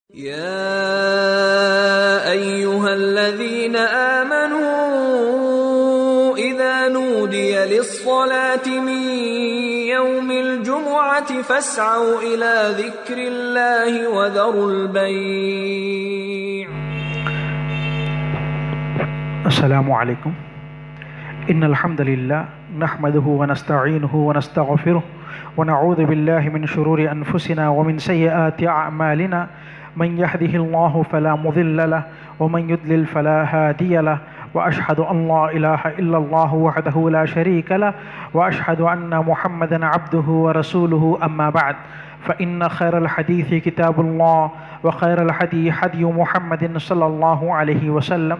يا أيها الذين آمنوا إذا نودي للصلاة من يوم الجمعة فاسعوا إلى ذكر الله وذروا البيع. السلام علیکم. ان الحمد للہ نحمده ونستعینه ونستغفره ونعوذ باللہ من شرور انفسنا ومن سیئات اعمالنا من يهده الله فلا مضل له ومن يضلل فلا هادي له واشهد ان لا اله الا الله وحده لا شريك له واشهد ان محمدا عبده ورسوله. اما بعد فان خير الحديث كتاب الله وخير الهدي هدي محمد صلى الله عليه وسلم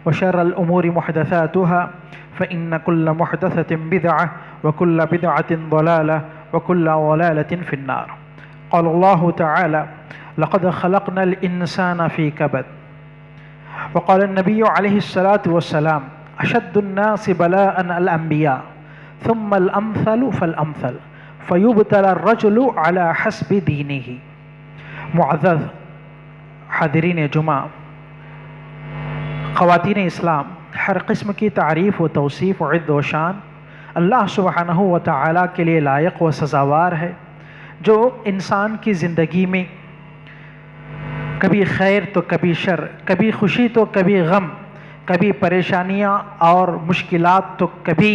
وشر الأمور محدثاتها فإن كل محدثة بدعة وكل بدعة ضلالة وكل ضلالة في النار. قال الله تعالى: لقد خلقنا الإنسان في كبد. وقال النبي عليه الصلاة والسلام: أشد الناس بلاء الأنبياء ثم الأمثل فالأمثل فيبتلى الرجل على حسب دينه. معزز حاضرین جمعہ، خواتین اسلام، ہر قسم کی تعریف و توصیف و عزت و شان اللہ سبحانہ و تعالیٰ کے لیے لائق و سزاوار ہے، جو انسان کی زندگی میں کبھی خیر تو کبھی شر، کبھی خوشی تو کبھی غم، کبھی پریشانیاں اور مشکلات تو کبھی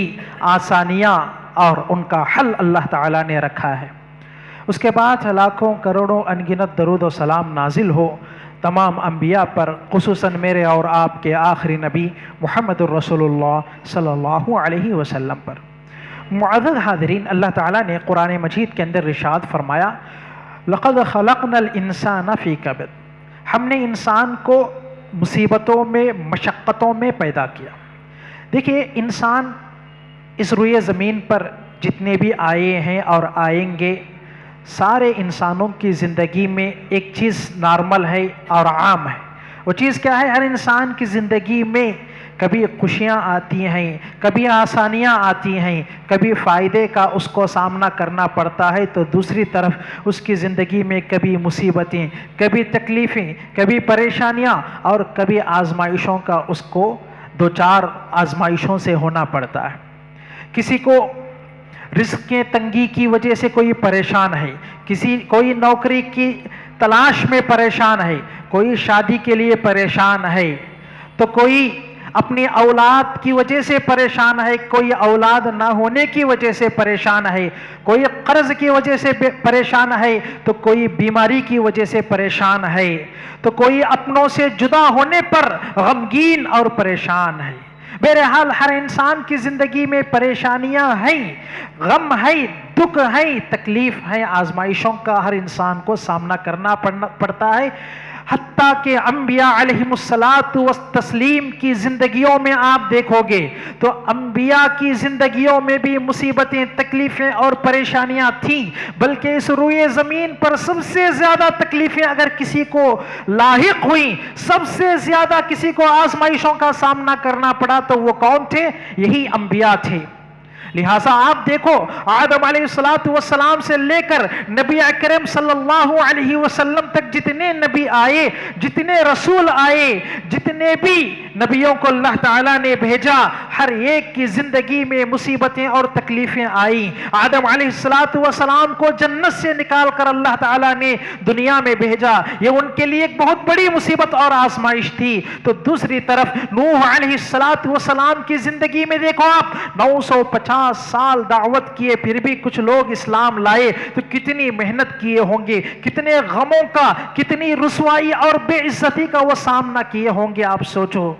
آسانیاں، اور ان کا حل اللہ تعالیٰ نے رکھا ہے. اس کے بعد لاکھوں کروڑوں انگنت درود و سلام نازل ہو تمام انبیاء پر، خصوصاً میرے اور آپ کے آخری نبی محمد الرسول اللہ صلی اللہ علیہ وسلم پر. معزز حاضرین، اللہ تعالیٰ نے قرآن مجید کے اندر ارشاد فرمایا: لقد خلقنا الانسان فی کبد. ہم نے انسان کو مصیبتوں میں، مشقتوں میں پیدا کیا. دیکھیے، انسان اس روئے زمین پر جتنے بھی آئے ہیں اور آئیں گے، سارے انسانوں کی زندگی میں ایک چیز نارمل ہے اور عام ہے. وہ چیز کیا ہے؟ ہر انسان کی زندگی میں کبھی خوشیاں آتی ہیں، کبھی آسانیاں آتی ہیں، کبھی فائدے کا اس کو سامنا کرنا پڑتا ہے، تو دوسری طرف اس کی زندگی میں کبھی مصیبتیں، کبھی تکلیفیں، کبھی پریشانیاں اور کبھی آزمائشوں کا اس کو دو چار آزمائشوں سے ہونا پڑتا ہے. کسی کو رزق کے تنگی کی وجہ سے کوئی پریشان ہے، کوئی نوکری کی تلاش میں پریشان ہے، کوئی شادی کے لیے پریشان ہے، تو کوئی اپنی اولاد کی وجہ سے پریشان ہے، کوئی اولاد نہ ہونے کی وجہ سے پریشان ہے، کوئی قرض کی وجہ سے پریشان ہے، تو کوئی بیماری کی وجہ سے پریشان ہے، تو کوئی اپنوں سے جدا ہونے پر غمگین اور پریشان ہے. بہرحال ہر انسان کی زندگی میں پریشانیاں ہیں، غم ہے، دکھ ہے، تکلیف ہے، آزمائشوں کا ہر انسان کو سامنا کرنا پڑتا ہے. حتیٰ کہ انبیاء علیہم الصلاۃ والتسلیم کی زندگیوں میں آپ دیکھو گے تو انبیاء کی زندگیوں میں بھی مصیبتیں، تکلیفیں اور پریشانیاں تھیں، بلکہ اس روئے زمین پر سب سے زیادہ تکلیفیں اگر کسی کو لاحق ہوئیں، سب سے زیادہ کسی کو آزمائشوں کا سامنا کرنا پڑا، تو وہ کون تھے؟ یہی انبیاء تھے. لہٰذا آپ دیکھو، آدم علیہ السلام سے لے کر نبی اکرم صلی اللہ علیہ وسلم تک جتنے نبی آئے، جتنے رسول آئے، جتنے بھی نبیوں کو اللہ تعالیٰ نے بھیجا، ہر ایک کی زندگی میں مصیبتیں اور تکلیفیں آئیں. آدم علیہ السلام کو جنت سے نکال کر اللہ تعالیٰ نے دنیا میں بھیجا، یہ ان کے لیے ایک بہت بڑی مصیبت اور آزمائش تھی. تو دوسری طرف نوح علیہ السلام کی زندگی میں دیکھو آپ، 950 سال دعوت کیے، پھر بھی کچھ لوگ اسلام لائے، تو کتنی محنت کیے ہوں گے، کتنے غموں کا، کتنی رسوائی اور بے عزتی کا وہ سامنا کیے ہوں گے. آپ سوچو،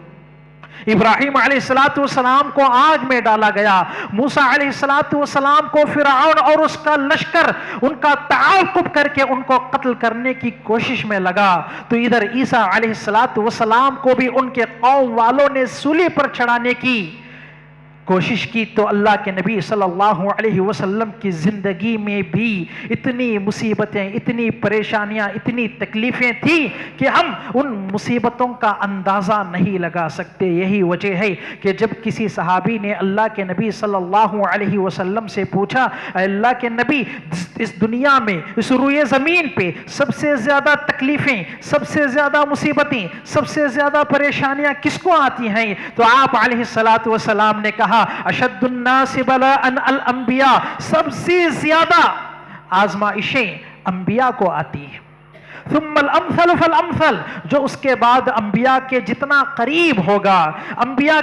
ابراہیم علیہ السلام کو آگ میں ڈالا گیا، موسیٰ علیہ السلام کو فرعون اور اس کا لشکر ان کا تعاقب کر کے ان کو قتل کرنے کی کوشش میں لگا، تو ادھر عیسیٰ علیہ السلام کو بھی ان کے قوم والوں نے سولی پر چڑھانے کی کوشش کی تو اللہ کے نبی صلی اللہ علیہ وسلم کی زندگی میں بھی اتنی مصیبتیں، اتنی پریشانیاں، اتنی تکلیفیں تھیں کہ ہم ان مصیبتوں کا اندازہ نہیں لگا سکتے۔ یہی وجہ ہے کہ جب کسی صحابی نے اللہ کے نبی صلی اللہ علیہ وسلم سے پوچھا، اے اللہ کے نبی، اس دنیا میں، اس روئے زمین پہ سب سے زیادہ تکلیفیں، سب سے زیادہ مصیبتیں، سب سے زیادہ پریشانیاں کس کو آتی ہیں؟ تو آپ علیہ الصلاۃ والسلام نے کہا، اشد الناس بلاء الانبیاء، سب سے زیادہ آزمائشیں انبیاء کو آتی ہیں۔ ثم الامثل فالامثل، جو اس کے بعد انبیاء کے جتنا قریب ہوگا، انبیاء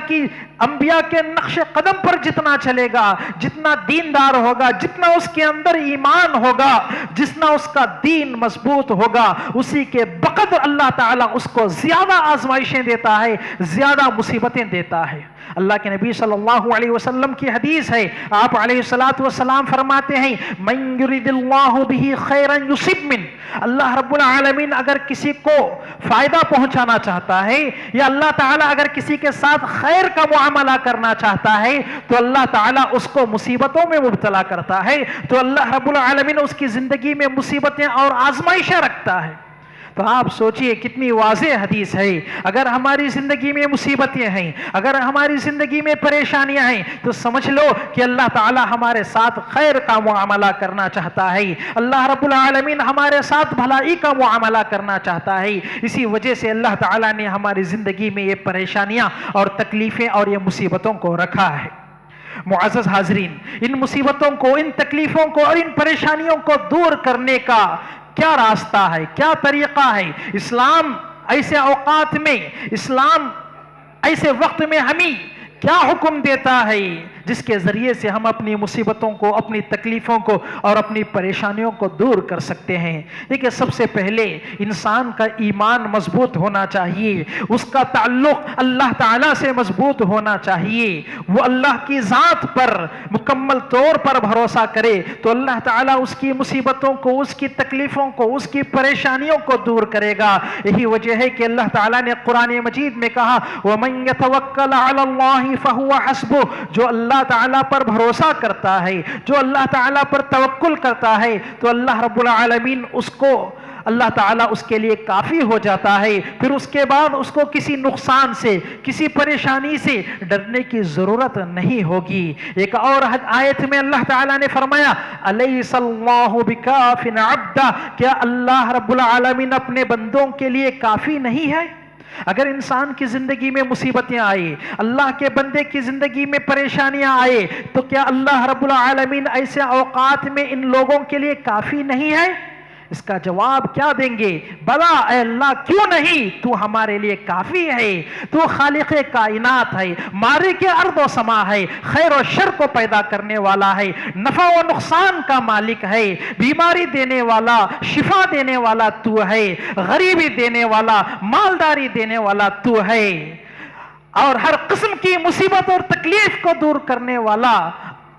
کے نقش قدم پر جتنا چلے گا، جتنا دیندار ہوگا، جتنا اس کے اندر ایمان ہوگا، جتنا اس کا دین مضبوط ہوگا، اسی کے بقدر اللہ تعالیٰ اس کو زیادہ آزمائشیں دیتا ہے، زیادہ مصیبتیں دیتا ہے۔ اللہ کے نبی صلی اللہ علیہ وسلم کی حدیث ہے، آپ علیہ السلام فرماتے ہیں، من یرید اللہ بہ خیرا یصب من، اللہ رب العالمین اگر کسی کو فائدہ پہنچانا چاہتا ہے، یا اللہ تعالیٰ اگر کسی کے ساتھ خیر کا معاملہ کرنا چاہتا ہے، تو اللہ تعالیٰ اس کو مصیبتوں میں مبتلا کرتا ہے، تو اللہ رب العالمین اس کی زندگی میں مصیبتیں اور آزمائشیں رکھتا ہے۔ تو آپ سوچئے کتنی واضح حدیث ہے۔ اگر ہماری زندگی میں مصیبتیں ہیں، اگر ہماری زندگی میں پریشانیاں ہیں، تو سمجھ لو کہ اللہ تعالی ہمارے ساتھ خیر کا معاملہ کرنا چاہتا ہے، اللہ رب العالمین ہمارے ساتھ بھلائی کا معاملہ کرنا چاہتا ہے۔ اسی وجہ سے اللہ تعالی نے ہماری زندگی میں یہ پریشانیاں اور تکلیفیں اور یہ مصیبتوں کو رکھا ہے۔ معزز حاضرین، ان مصیبتوں کو، ان تکلیفوں کو اور ان پریشانیوں کو دور کرنے کا کیا راستہ ہے، کیا طریقہ ہے؟ اسلام ایسے اوقات میں، اسلام ایسے وقت میں ہمیں کیا حکم دیتا ہے جس کے ذریعے سے ہم اپنی مصیبتوں کو، اپنی تکلیفوں کو اور اپنی پریشانیوں کو دور کر سکتے ہیں؟ دیکھیں، سب سے پہلے انسان کا ایمان مضبوط ہونا چاہیے، اس کا تعلق اللہ تعالیٰ سے مضبوط ہونا چاہیے، وہ اللہ کی ذات پر مکمل طور پر بھروسہ کرے تو اللہ تعالیٰ اس کی مصیبتوں کو، اس کی تکلیفوں کو، اس کی پریشانیوں کو دور کرے گا۔ یہی وجہ ہے کہ اللہ تعالیٰ نے قرآن مجید میں کہا، وَمَن يَتَوَكَّلْ عَلَى اللَّهِ فَهُوَ حَسْبُهُ، جو اللہ تعالیٰ پر بھروسہ کرتا ہے، جو اللہ تعالیٰ پر توکل کرتا ہے، تو اللہ رب العالمین اس کو، اللہ تعالیٰ اس کے لیے کافی ہو جاتا ہے۔ پھر اس کے بعد اس کو کسی نقصان سے، کسی پریشانی سے ڈرنے کی ضرورت نہیں ہوگی۔ ایک اور آیت میں اللہ تعالیٰ نے فرمایا، الیس اللہ بکاف عبدہ، کیا اللہ رب العالمین اپنے بندوں کے لیے کافی نہیں ہے؟ اگر انسان کی زندگی میں مصیبتیں آئے، اللہ کے بندے کی زندگی میں پریشانیاں آئے، تو کیا اللہ رب العالمین ایسے اوقات میں ان لوگوں کے لیے کافی نہیں ہے؟ اس کا جواب کیا دیں گے؟ بلا اے اللہ، کیوں نہیں، تو ہمارے لیے کافی ہے، تو خالق کائنات ہے، مالک ارض و سما ہے، خیر و شر کو پیدا کرنے والا ہے، نفع و نقصان کا مالک ہے، بیماری دینے والا، شفا دینے والا تو ہے، غریبی دینے والا، مالداری دینے والا تو ہے، اور ہر قسم کی مصیبت اور تکلیف کو دور کرنے والا،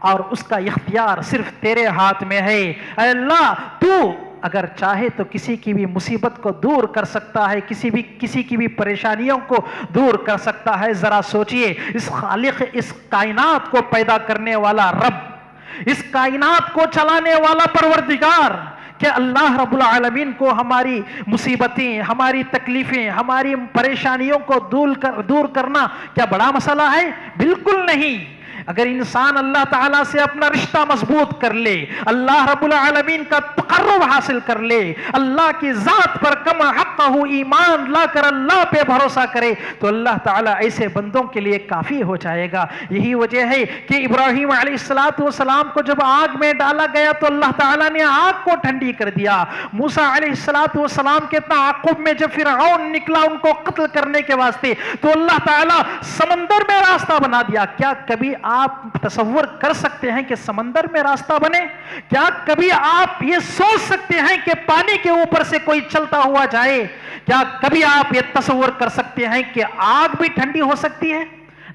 اور اس کا اختیار صرف تیرے ہاتھ میں ہے۔ اے اللہ، تو اگر چاہے تو کسی کی بھی مصیبت کو دور کر سکتا ہے، کسی کی بھی پریشانیوں کو دور کر سکتا ہے۔ ذرا سوچئے، اس خالق، اس کائنات کو پیدا کرنے والا رب، اس کائنات کو چلانے والا پروردگار، کہ اللہ رب العالمین کو ہماری مصیبتیں، ہماری تکلیفیں، ہماری پریشانیوں کو دور کرنا کیا بڑا مسئلہ ہے؟ بالکل نہیں۔ اگر انسان اللہ تعالیٰ سے اپنا رشتہ مضبوط کر لے، اللہ رب العالمین کا تقرب حاصل کر لے، اللہ کی ذات پر کما حقہ ایمان لا کر اللہ پہ بھروسہ کرے، تو اللہ تعالیٰ ایسے بندوں کے لیے کافی ہو جائے گا۔ یہی وجہ ہے کہ ابراہیم علیہ السلام کو جب آگ میں ڈالا گیا تو اللہ تعالیٰ نے آگ کو ٹھنڈی کر دیا۔ موسیٰ علیہ السلام کے تعاقب میں جب فرعون نکلا ان کو قتل کرنے کے واسطے، تو اللہ تعالیٰ سمندر میں راستہ بنا دیا۔ کیا کبھی آپ تصور کر سکتے ہیں کہ سمندر میں راستہ بنے؟ کیا کبھی آپ یہ سوچ سکتے ہیں کہ پانی کے اوپر سے کوئی چلتا ہوا جائے؟ کیا کبھی آپ یہ تصور کر سکتے ہیں کہ آگ بھی ٹھنڈی ہو سکتی ہے؟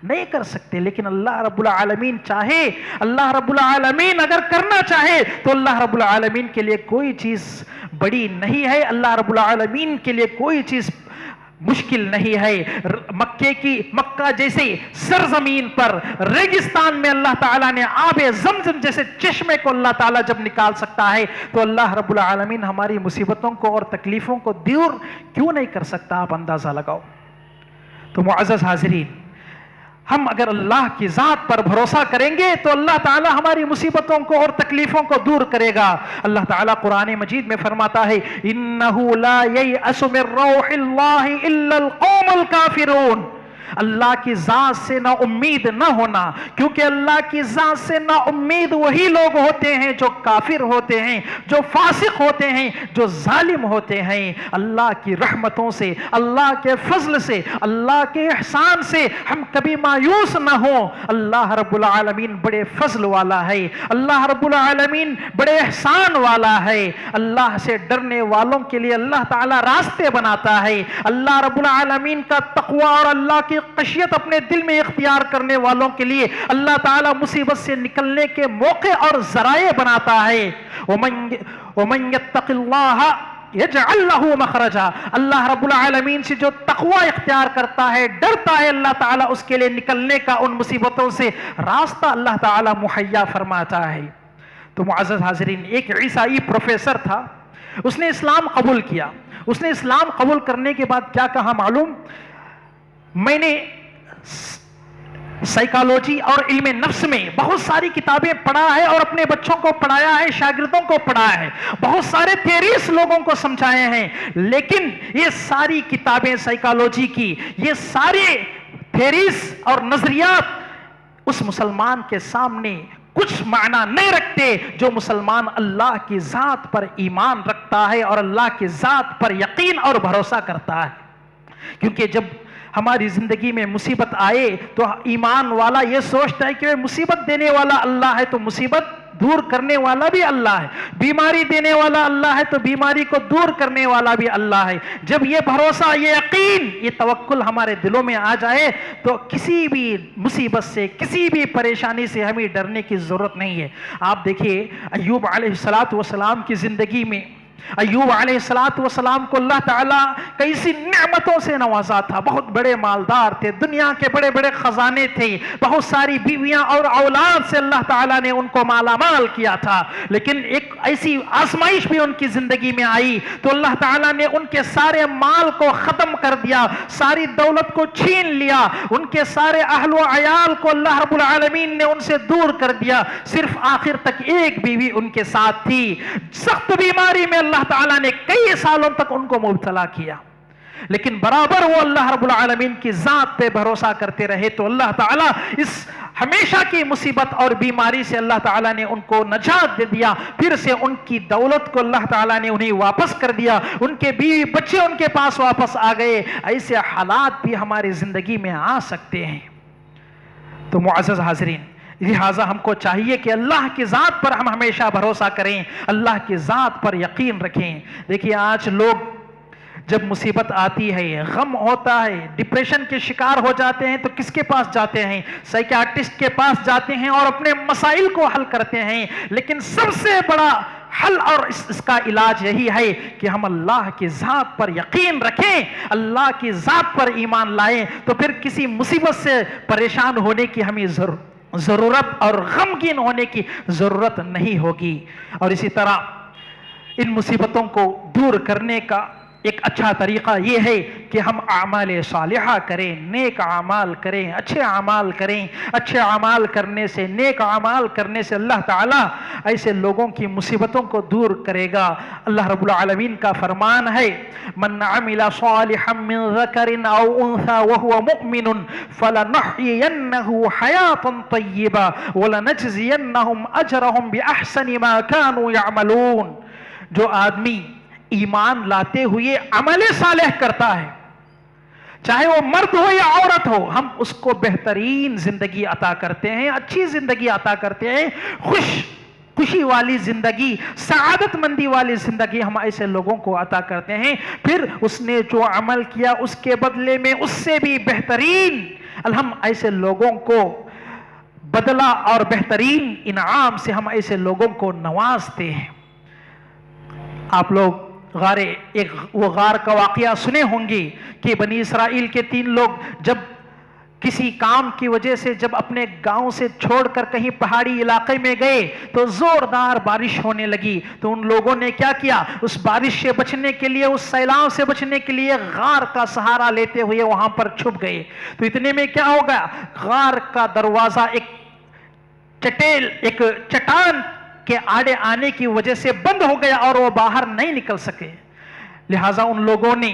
نہیں کر سکتے۔ لیکن اللہ رب العالمین چاہے، اللہ رب العالمین اگر کرنا چاہے تو اللہ رب العالمین کے لیے کوئی چیز بڑی نہیں ہے، اللہ رب العالمین کے لیے کوئی چیز مشکل نہیں ہے۔ مکہ جیسے سرزمین پر ریگستان میں اللہ تعالیٰ نے آب زمزم جیسے چشمے کو اللہ تعالیٰ جب نکال سکتا ہے تو اللہ رب العالمین ہماری مصیبتوں کو اور تکلیفوں کو دور کیوں نہیں کر سکتا؟ آپ اندازہ لگاؤ۔ تو معزز حاضرین، ہم اگر اللہ کی ذات پر بھروسہ کریں گے تو اللہ تعالیٰ ہماری مصیبتوں کو اور تکلیفوں کو دور کرے گا۔ اللہ تعالیٰ قرآن مجید میں فرماتا ہے إِنَّهُ لَا يَيْأَسُ مِن رَّوْحِ اللَّهِ إِلَّا الْقَوْمُ الْكَافِرُونَ۔ اللہ کی ذات سے نا امید نہ ہونا، کیونکہ اللہ کی ذات سے نا امید وہی لوگ ہوتے ہیں جو کافر ہوتے ہیں، جو فاسق ہوتے ہیں، جو ظالم ہوتے ہیں۔ اللہ کی رحمتوں سے، اللہ کے فضل سے، اللہ کے احسان سے ہم کبھی مایوس نہ ہوں۔ اللہ رب العالمین بڑے فضل والا ہے، اللہ رب العالمین بڑے احسان والا ہے۔ اللہ سے ڈرنے والوں کے لیے اللہ تعالیٰ راستے بناتا ہے۔ اللہ رب العالمین کا تقوی اور اللہ کی خشیت اپنے دل میں اختیار کرنے والوں کے لیے اللہ تعالیٰ مصیبت سے نکلنے کے موقع اور ذرائع بناتا ہے۔ وَمَن يَتَّقِ اللَّهَ يَجْعَل لَّهُ مَخْرَجًا۔ اللہ رب العالمین سے جو تقوی اختیار کرتا ہے، ڈرتا ہے، اللہ تعالیٰ اس کے لیے نکلنے کا ان مصیبتوں سے راستہ اللہ تعالیٰ مہیا فرماتا ہے۔ تو معزز حاضرین، ایک عیسائی پروفیسر تھا، اس نے اسلام قبول کیا۔ اس نے اسلام قبول کرنے کے بعد کیا کہا معلوم؟ میں نے سائیکالوجی اور علم نفس میں بہت ساری کتابیں پڑھا ہے اور اپنے بچوں کو پڑھایا ہے، شاگردوں کو پڑھایا ہے، بہت سارے تھیریز لوگوں کو سمجھائے ہیں، لیکن یہ ساری کتابیں سائیکالوجی کی، یہ سارے تھیریز اور نظریات اس مسلمان کے سامنے کچھ معنی نہیں رکھتے جو مسلمان اللہ کی ذات پر ایمان رکھتا ہے اور اللہ کی ذات پر یقین اور بھروسہ کرتا ہے۔ کیونکہ جب ہماری زندگی میں مصیبت آئے تو ایمان والا یہ سوچتا ہے کہ مصیبت دینے والا اللہ ہے تو مصیبت دور کرنے والا بھی اللہ ہے، بیماری دینے والا اللہ ہے تو بیماری کو دور کرنے والا بھی اللہ ہے۔ جب یہ بھروسہ، یہ یقین، یہ توکل ہمارے دلوں میں آ جائے تو کسی بھی مصیبت سے، کسی بھی پریشانی سے ہمیں ڈرنے کی ضرورت نہیں ہے۔ آپ دیکھیے ایوب علیہ السلام کی زندگی میں، ایوب علیہ السلام کو اللہ تعالیٰ کیسی نعمتوں سے نوازا تھا۔ بہت بڑے مالدار تھے، دنیا کے بڑے بڑے خزانے تھے، بہت ساری بیویاں اور اولاد سے اللہ تعالیٰ نے ان کو مالا مال کیا تھا، لیکن ایک ایسی آزمائش بھی ان کی زندگی میں آئی تو اللہ تعالیٰ نے ان کے سارے مال کو ختم کر دیا، ساری دولت کو چھین لیا، ان کے سارے اہل و عیال کو اللہ رب العالمین نے ان سے دور کر دیا، صرف آخر تک ایک بیوی ان کے ساتھ تھی۔ سخت بیماری میں اللہ تعالیٰ نے کئی سالوں تک ان کو مبتلا کیا، لیکن برابر وہ اللہ رب العالمین کی ذات پہ بھروسہ کرتے رہے تو اللہ تعالیٰ اس ہمیشہ کی مصیبت اور بیماری سے اللہ تعالیٰ نے ان کو نجات دے دیا۔ پھر سے ان کی دولت کو اللہ تعالیٰ نے انہیں واپس کر دیا، ان کے بیوی بچے ان کے پاس واپس آ گئے۔ ایسے حالات بھی ہماری زندگی میں آ سکتے ہیں۔ تو معزز حاضرین، لہٰذا ہم کو چاہیے کہ اللہ کی ذات پر ہم ہمیشہ بھروسہ کریں، اللہ کی ذات پر یقین رکھیں۔ دیکھیے آج لوگ جب مصیبت آتی ہے، غم ہوتا ہے، ڈپریشن کے شکار ہو جاتے ہیں تو کس کے پاس جاتے ہیں؟ سائیکیاٹرسٹ کے پاس جاتے ہیں اور اپنے مسائل کو حل کرتے ہیں، لیکن سب سے بڑا حل اور اس کا علاج یہی ہے کہ ہم اللہ کی ذات پر یقین رکھیں، اللہ کی ذات پر ایمان لائیں، تو پھر کسی مصیبت سے پریشان ہونے کی ہمیں ضرورت اور غمگین ہونے کی ضرورت نہیں ہوگی۔ اور اسی طرح ان مصیبتوں کو دور کرنے کا ایک اچھا طریقہ یہ ہے کہ ہم اعمال صالحہ کریں، نیک اعمال کریں، اچھے اعمال کریں۔ اچھے اعمال کرنے سے، نیک اعمال کرنے سے اللہ تعالیٰ ایسے لوگوں کی مصیبتوں کو دور کرے گا۔ اللہ رب العالمین کا فرمان ہے من عمل صالحا من ذکر او انثى وهو مؤمن فلنحيينه حیاة طیبہ ولنجزینهم اجرهم باحسن ما كانوا يعملون۔ جو آدمی ایمان لاتے ہوئے عمل صالح کرتا ہے، چاہے وہ مرد ہو یا عورت ہو، ہم اس کو بہترین زندگی عطا کرتے ہیں، اچھی زندگی عطا کرتے ہیں، خوشی والی زندگی، سعادت مندی والی زندگی ہم ایسے لوگوں کو عطا کرتے ہیں۔ پھر اس نے جو عمل کیا اس کے بدلے میں اس سے بھی بہترین ہم ایسے لوگوں کو بدلہ اور بہترین انعام سے ہم ایسے لوگوں کو نوازتے ہیں۔ آپ لوگ وہ غار کا واقعہ سنے ہوں گے کہ بنی اسرائیل کے 3 لوگ جب کسی کام کی وجہ سے جب اپنے گاؤں سے چھوڑ کر کہیں پہاڑی علاقے میں گئے تو زوردار بارش ہونے لگی، تو ان لوگوں نے کیا کیا، اس بارش سے بچنے کے لیے، اس سیلاب سے بچنے کے لیے غار کا سہارا لیتے ہوئے وہاں پر چھپ گئے۔ تو اتنے میں کیا ہوگا، غار کا دروازہ ایک چٹان کے آڑے آنے کی وجہ سے بند ہو گیا اور وہ باہر نہیں نکل سکے۔ لہٰذا ان لوگوں نے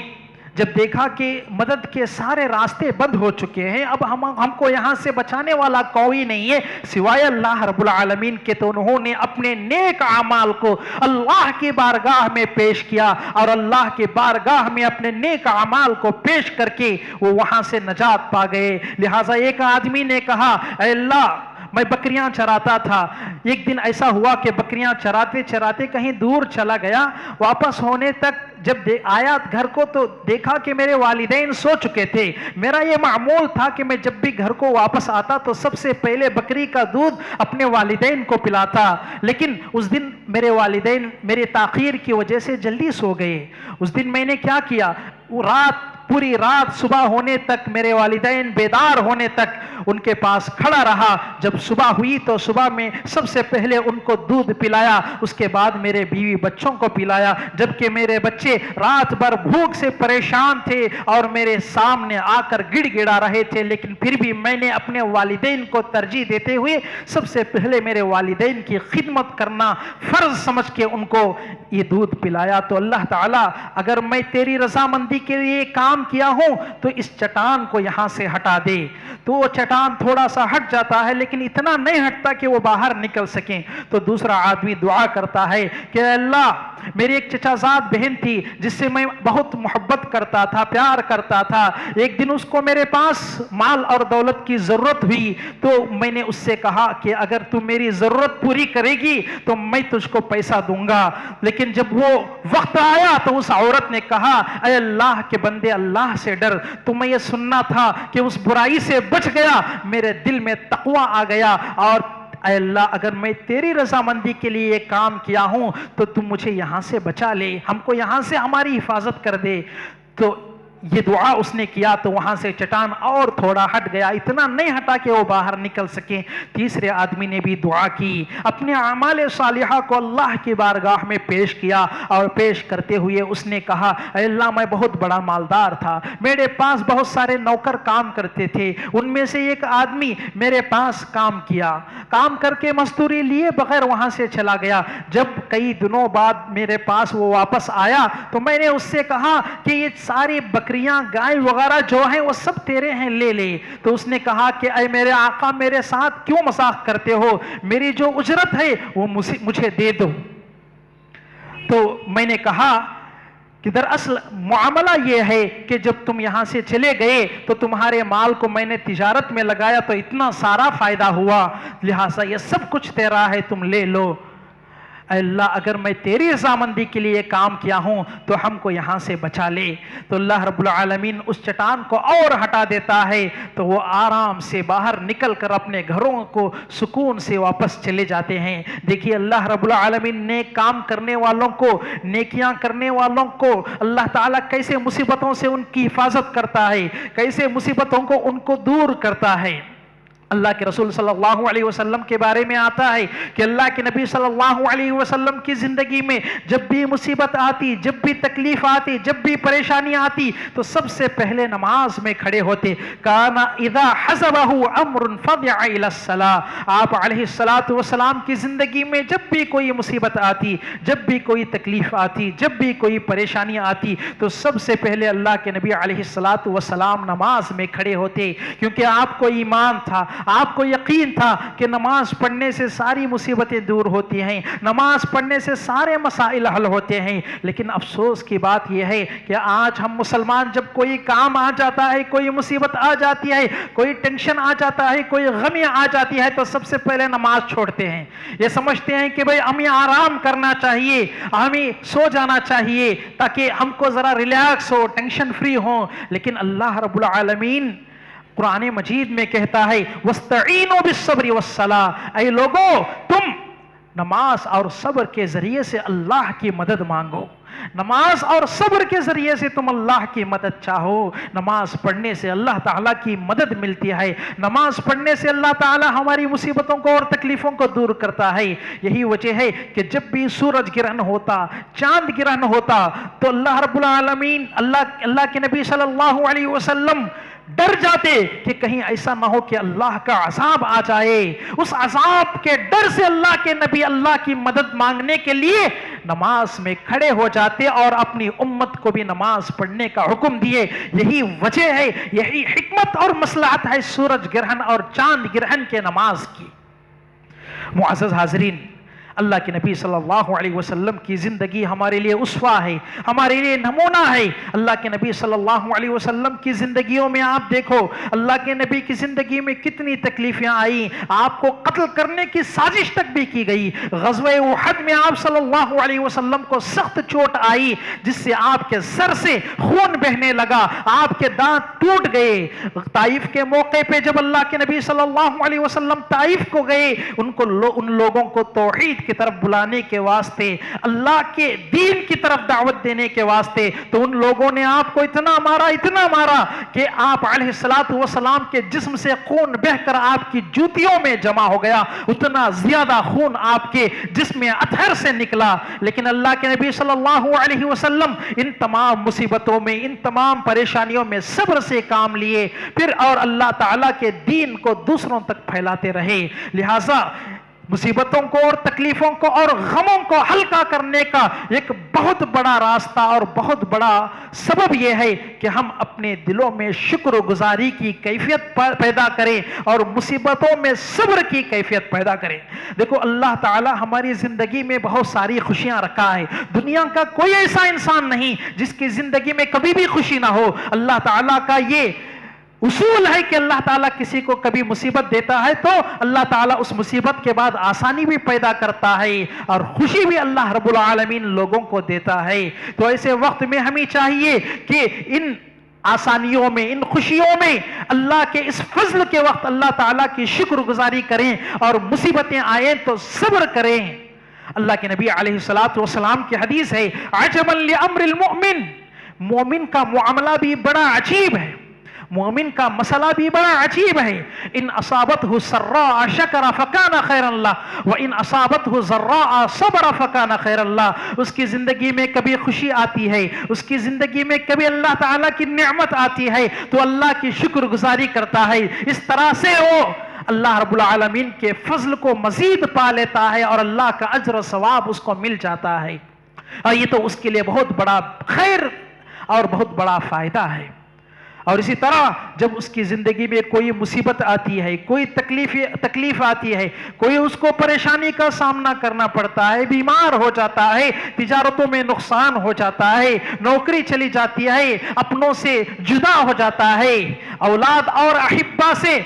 جب دیکھا کہ مدد کے سارے راستے بند ہو چکے ہیں، اب ہم کو یہاں سے بچانے والا کوئی نہیں ہے سوائے اللہ رب العالمین کے، تو انہوں نے اپنے نیک اعمال کو اللہ کی بارگاہ میں پیش کیا اور اللہ کی بارگاہ میں اپنے نیک اعمال کو پیش کر کے وہ وہاں سے نجات پا گئے۔ لہٰذا ایک آدمی نے کہا، اے اللہ، میں بکریاں چراتا تھا، ایک دن ایسا ہوا کہ بکریاں چراتے چراتے کہیں دور چلا گیا، واپس ہونے تک جب آیا گھر کو تو دیکھا کہ میرے والدین سو چکے تھے۔ میرا یہ معمول تھا کہ میں جب بھی گھر کو واپس آتا تو سب سے پہلے بکری کا دودھ اپنے والدین کو پلاتا، لیکن اس دن میرے والدین میرے تاخیر کی وجہ سے جلدی سو گئے۔ اس دن میں نے کیا کیا، پوری رات صبح ہونے تک، میرے والدین بیدار ہونے تک ان کے پاس کھڑا رہا۔ جب صبح ہوئی تو صبح میں سب سے پہلے ان کو دودھ پلایا، اس کے بعد میرے بیوی بچوں کو پلایا، جبکہ میرے بچے رات بھر بھوک سے پریشان تھے اور میرے سامنے آ کر گڑ گڑا رہے تھے، لیکن پھر بھی میں نے اپنے والدین کو ترجیح دیتے ہوئے سب سے پہلے میرے والدین کی خدمت کرنا فرض سمجھ کے ان کو یہ دودھ پلایا۔ تو اللہ تعالیٰ، اگر میں تیری رضامندی کے لیے کام کیا ہوں تو اس چٹان کو یہاں سے ہٹا دے۔ تو وہ چٹان تھوڑا سا ہٹ جاتا ہے لیکن اتنا نہیں ہٹتا کہ وہ باہر نکل سکیں۔ تو دوسرا آدمی دعا کرتا ہے کہ اے اللہ، میری ایک چچا زاد بہن تھی جس سے میں بہت محبت کرتا تھا، پیار کرتا تھا، ایک دن اس کو میرے پاس مال اور دولت کی ضرورت ہوئی تو میں نے اس سے کہا کہ اگر تو میری ضرورت پوری کرے گی تو میں تجھ کو پیسہ دوں گا، لیکن جب وہ وقت آیا تو اس عورت نے کہا، اے اللہ کے بندے، اللہ سے ڈر، تو میں یہ سننا تھا کہ اس برائی سے بچ گیا، میرے دل میں تقوی آ گیا اور اے اللہ، اگر میں تیری رضامندی کے لیے یہ کام کیا ہوں تو تم مجھے یہاں سے بچا لے، ہم کو یہاں سے ہماری حفاظت کر دے۔ تو یہ دعا اس نے کیا تو وہاں سے چٹان اور تھوڑا ہٹ گیا، اتنا نہیں ہٹا کہ وہ باہر نکل سکے۔ تیسرے آدمی نے بھی دعا کی، اپنے اعمال صالحہ کو اللہ کی بارگاہ میں پیش کیا اور پیش کرتے ہوئے اس نے کہا، اے اللہ، میں بہت بڑا مالدار تھا، میرے پاس بہت سارے نوکر کام کرتے تھے، ان میں سے ایک آدمی میرے پاس کام کیا، کام کر کے مزدوری لیے بغیر وہاں سے چلا گیا۔ جب کئی دنوں بعد میرے پاس وہ واپس آیا تو میں نے اس سے کہا کہ یہ ساری بکریاں، گائے وغیرہ جو ہیں وہ سب تیرے ہیں، لے لے۔ تو اس نے کہا کہ اے میرے آقا، میرے ساتھ کیوں مذاق کرتے ہو، میری جو اجرت ہے وہ مجھے دے دو۔ تو میں نے کہا کہ دراصل معاملہ یہ ہے کہ جب تم یہاں سے چلے گئے تو تمہارے مال کو میں نے تجارت میں لگایا تو اتنا سارا فائدہ ہوا، لہٰذا یہ سب کچھ تیرا ہے، تم لے لو۔ اے اللہ، اگر میں تیری رضامندی کے لیے کام کیا ہوں تو ہم کو یہاں سے بچا لے۔ تو اللہ رب العالمین اس چٹان کو اور ہٹا دیتا ہے تو وہ آرام سے باہر نکل کر اپنے گھروں کو سکون سے واپس چلے جاتے ہیں۔ دیکھیے اللہ رب العالمین نیک کام کرنے والوں کو، نیکیاں کرنے والوں کو اللہ تعالیٰ کیسے مصیبتوں سے ان کی حفاظت کرتا ہے، کیسے مصیبتوں کو ان کو دور کرتا ہے۔ اللہ کے رسول صلی اللہ علیہ وسلم کے بارے میں آتا ہے کہ اللہ کے نبی صلی اللہ علیہ وسلم کی زندگی میں جب بھی مصیبت آتی، جب بھی تکلیف آتی، جب بھی پریشانی آتی تو سب سے پہلے نماز میں کھڑے ہوتے۔ کان اذا حزبہ امر فزع الی الصلاۃ، آپ علیہ الصلاۃ والسلام کی زندگی میں جب بھی کوئی مصیبت آتی، جب بھی کوئی تکلیف آتی، جب بھی کوئی پریشانی آتی تو سب سے پہلے اللہ کے نبی علیہ الصلاۃ والسلام نماز میں کھڑے ہوتے، کیونکہ آپ کو ایمان تھا، آپ کو یقین تھا کہ نماز پڑھنے سے ساری مصیبتیں دور ہوتی ہیں، نماز پڑھنے سے سارے مسائل حل ہوتے ہیں۔ لیکن افسوس کی بات یہ ہے کہ آج ہم مسلمان جب کوئی کام آ جاتا ہے، کوئی مصیبت آ جاتی ہے، کوئی ٹینشن آ جاتا ہے، کوئی غمی آ جاتی ہے تو سب سے پہلے نماز چھوڑتے ہیں۔ یہ سمجھتے ہیں کہ بھئی ہمیں آرام کرنا چاہیے، ہمیں سو جانا چاہیے تاکہ ہم کو ذرا ریلیکس ہو، ٹینشن فری ہو۔ لیکن اللہ رب العالمین قرآن مجید میں کہتا ہے وَاسْتَعِينُوا بِالصَّبْرِ وَالصَّلَاةِ، اے لوگو تم نماز اور صبر کے ذریعے سے اللہ کی مدد مانگو۔ نماز اور صبر کے ذریعے سے تم اللہ کی مدد چاہو. نماز پڑھنے سے اللہ تعالیٰ کی مدد ملتی ہے. نماز پڑھنے سے اللہ تعالیٰ ہماری مصیبتوں کو اور تکلیفوں کو دور کرتا ہے. یہی وجہ ہے کہ جب بھی سورج گرہن ہوتا، چاند گرہن ہوتا، تو اللہ رب العالمین اللہ کے نبی صلی اللہ علیہ وسلم ڈر جاتے کہ کہیں ایسا نہ ہو کہ اللہ کا عذاب آ جائے. اس عذاب کے ڈر سے اللہ کے نبی اللہ کی مدد مانگنے کے لیے نماز میں کھڑے ہو جاتے اور اپنی امت کو بھی نماز پڑھنے کا حکم دیے. یہی وجہ ہے، یہی حکمت اور مصلحت ہے سورج گرہن اور چاند گرہن کے نماز کی. معزز حاضرین، اللہ کے نبی صلی اللہ علیہ وسلم کی زندگی ہمارے لیے اسوہ ہے، ہمارے لیے نمونہ ہے. اللہ کے نبی صلی اللہ علیہ وسلم کی زندگیوں میں آپ دیکھو، اللہ کے نبی کی زندگی میں کتنی تکلیفیں آئیں. آپ کو قتل کرنے کی سازش تک بھی کی گئی. غزوہ احد میں آپ صلی اللہ علیہ وسلم کو سخت چوٹ آئی جس سے آپ کے سر سے خون بہنے لگا، آپ کے دانت ٹوٹ گئے. طائف کے موقع پہ جب اللہ کے نبی صلی اللہ علیہ وسلم طائف کو گئے، ان لوگوں کو توحید کی طرف بلانے کے واسطے، اللہ کے دین کی طرف دعوت دینے کے واسطے، تو ان لوگوں نے آپ کو اتنا مارا کہ آپ علیہ السلام کے جسم سے خون بہ کر آپ کی جوتیوں میں جمع ہو گیا. اتنا زیادہ خون آپ کے جسم اطہر سے نکلا. لیکن اللہ کے نبی صلی اللہ علیہ وسلم ان تمام مصیبتوں میں، ان تمام پریشانیوں میں صبر سے کام لیے پھر اور اللہ تعالیٰ کے دین کو دوسروں تک پھیلاتے رہے. لہٰذا مصیبتوں کو اور تکلیفوں کو اور غموں کو ہلکا کرنے کا ایک بہت بڑا راستہ اور بہت بڑا سبب یہ ہے کہ ہم اپنے دلوں میں شکر گزاری کی کیفیت پیدا کریں اور مصیبتوں میں صبر کی کیفیت پیدا کریں. دیکھو، اللہ تعالی ہماری زندگی میں بہت ساری خوشیاں رکھا ہے. دنیا کا کوئی ایسا انسان نہیں جس کی زندگی میں کبھی بھی خوشی نہ ہو. اللہ تعالیٰ کا یہ اصول ہے کہ اللہ تعالیٰ کسی کو کبھی مصیبت دیتا ہے تو اللہ تعالیٰ اس مصیبت کے بعد آسانی بھی پیدا کرتا ہے اور خوشی بھی اللہ رب العالمین لوگوں کو دیتا ہے. تو ایسے وقت میں ہمیں چاہیے کہ ان آسانیوں میں، ان خوشیوں میں اللہ کے اس فضل کے وقت اللہ تعالیٰ کی شکر گزاری کریں اور مصیبتیں آئیں تو صبر کریں. اللہ کے نبی علیہ السلام کی حدیث ہے، عجبا لامر المؤمن، مومن کا معاملہ بھی بڑا عجیب ہے، مومن کا مسئلہ بھی بڑا عجیب ہے. ان اصابتہ سراء شکر فکان خیر اللہ و ان اصابتہ ضراء صبر فکان خیر اللہ. اس کی زندگی میں کبھی خوشی آتی ہے، اس کی زندگی میں کبھی اللہ تعالیٰ کی نعمت آتی ہے تو اللہ کی شکر گزاری کرتا ہے. اس طرح سے وہ اللہ رب العالمین کے فضل کو مزید پا لیتا ہے اور اللہ کا اجر و ثواب اس کو مل جاتا ہے. اور یہ تو اس کے لیے بہت بڑا خیر اور بہت بڑا فائدہ ہے. اور اسی طرح جب اس کی زندگی میں کوئی مصیبت آتی ہے، کوئی تکلیف آتی ہے، کوئی اس کو پریشانی کا سامنا کرنا پڑتا ہے، بیمار ہو جاتا ہے، تجارتوں میں نقصان ہو جاتا ہے، نوکری چلی جاتی ہے، اپنوں سے جدا ہو جاتا ہے، اولاد اور احبہ سے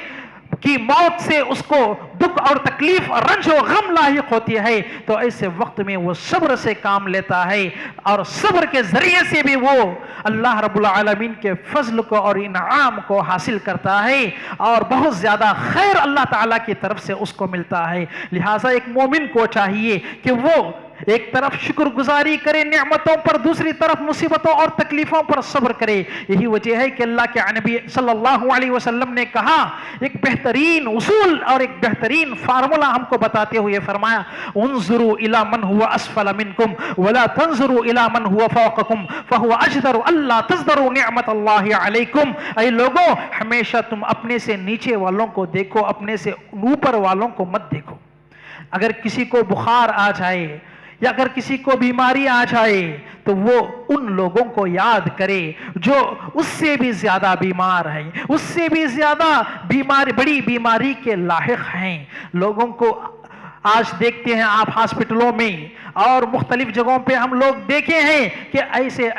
کی موت سے اس کو دکھ اور تکلیف اور رنج و غم لاحق ہوتی ہے، تو ایسے وقت میں وہ صبر سے کام لیتا ہے اور صبر کے ذریعے سے بھی وہ اللہ رب العالمین کے فضل کو اور انعام کو حاصل کرتا ہے اور بہت زیادہ خیر اللہ تعالیٰ کی طرف سے اس کو ملتا ہے. لہٰذا ایک مومن کو چاہیے کہ وہ ایک طرف شکر گزاری کرے نعمتوں پر، دوسری طرف مصیبتوں اور تکلیفوں پر صبر کرے. یہی وجہ ہے کہ اللہ کے نبی صلی اللہ علیہ وسلم نے کہا، ایک بہترین اصول اور ایک بہترین فارمولہ ہم کو بتاتے ہوئے فرمایا، انظروا الی من هو اسفل منکم ولا تنظروا الی من هو فوقکم فهو اجدر الا تزدروا نعمت اللہ علیکم. اے لوگوں، ہمیشہ تم اپنے سے نیچے والوں کو دیکھو، اپنے سے اوپر والوں کو مت دیکھو. اگر کسی کو بخار آ جائے یا اگر کسی کو بیماری آ جائے تو وہ ان لوگوں کو یاد کرے جو اس سے بھی زیادہ بیمار ہیں، اس سے بھی زیادہ بڑی بیماری کے لاحق ہیں. لوگوں کو آج دیکھتے ہیں آپ ہاسپٹلوں میں اور مختلف جگہوں پہ ہم لوگ دیکھے ہیں کہ